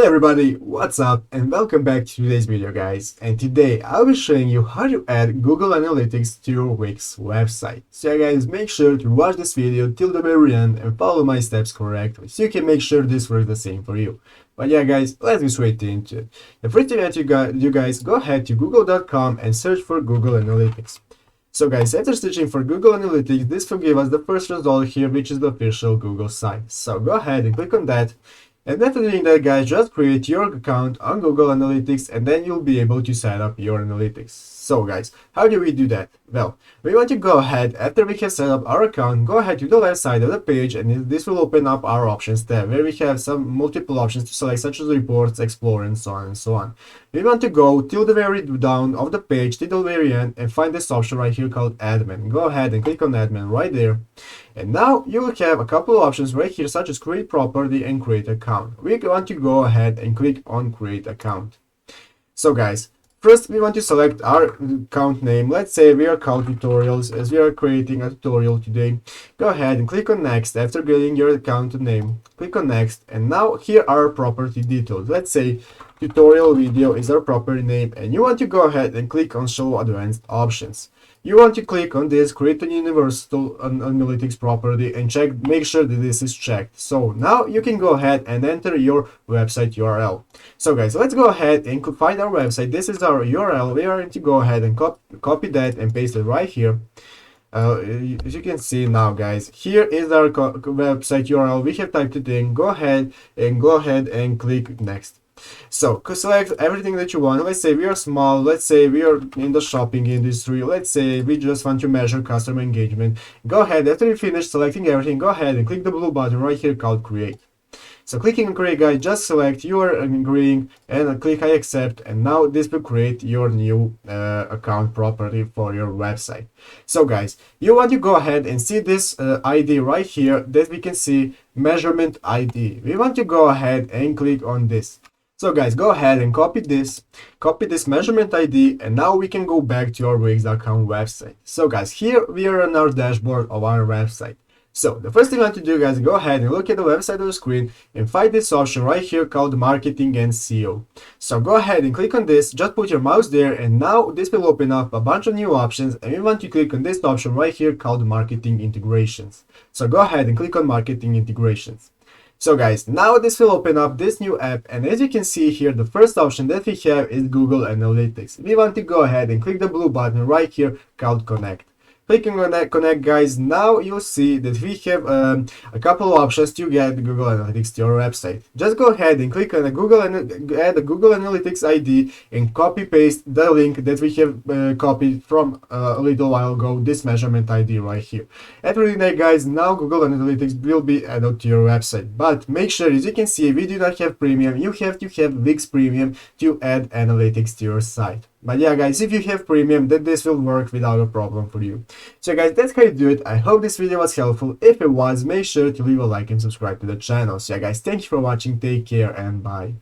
Hey everybody, what's up and welcome back to today's video guys, and today I'll be showing you how to add Google Analytics to your Wix website. So yeah guys, make sure to watch this video till the very end and follow my steps correctly so you can make sure this works the same for you. But yeah guys, let's go straight into it. The first thing that you guys go ahead to google.com and search for Google Analytics. So guys, after searching for Google Analytics, this will give us the first result here, which is the official Google site. So go ahead and click on that. And after doing that guys, just create your account on Google Analytics and then you'll be able to set up your analytics. So guys, how do we do that? Well, we want to go ahead, after we have set up our account, go ahead to the left side of the page and this will open up our options tab where we have some multiple options to select, such as reports, explore, and so on and so on. We want to go till the very down of the page, till the very end, and find this option right here called admin. Go ahead and click on admin right there. And now you will have a couple of options right here, such as create property and create account. We want to go ahead and click on create account. So guys, first we want to select our account name. Let's say we are called tutorials, as we are creating a tutorial today. Go ahead and click on next. After getting your account name, click on next, and now here are property details. Let's say tutorial video is our property name, and you want to go ahead and click on show advanced options. You want to click on this create a universal analytics property and make sure that this is checked. So now you can go ahead and enter your website URL. So guys, let's go ahead and find our website. This is our URL. We are going to go ahead and copy that and paste it right here. As you can see now guys, here is our website URL. We have typed it in. Go ahead and click next. So select everything that you want. Let's say we are small, let's say we are in the shopping industry, let's say we just want to measure customer engagement. Go ahead, after you finish selecting everything, go ahead and click the blue button right here called create. So clicking on create guys, just select you are agreeing and click I accept, and now this will create your new account property for your website. So guys, you want to go ahead and see this ID right here that we can see, measurement ID. We want to go ahead and click on this. So guys, go ahead and copy this measurement ID, and now we can go back to our Wix.com website. So guys, here we are on our dashboard of our website. So the first thing you want to do guys, go ahead and look at the left side of the screen and find this option right here called marketing and SEO. So go ahead and click on this, just put your mouse there, and now this will open up a bunch of new options, and we want to click on this option right here called marketing integrations. So go ahead and click on marketing integrations. So guys, now this will open up this new app, and as you can see here, the first option that we have is Google Analytics. We want to go ahead and click the blue button right here called connect. Clicking on that connect guys, now you'll see that we have a couple of options to get Google Analytics to your website. Just go ahead and click on add a Google Analytics ID and copy paste the link that we have copied from a little while ago, this measurement ID right here. After doing that guys, now Google Analytics will be added to your website, but make sure, as you can see, we do not have premium. You have to have Wix Premium to add analytics to your site. But yeah guys, if you have premium, then this will work without a problem for you. So guys, that's how you do it. I hope this video was helpful. If it was, make sure to leave a like and subscribe to the channel. So yeah guys, thank you for watching, take care and bye.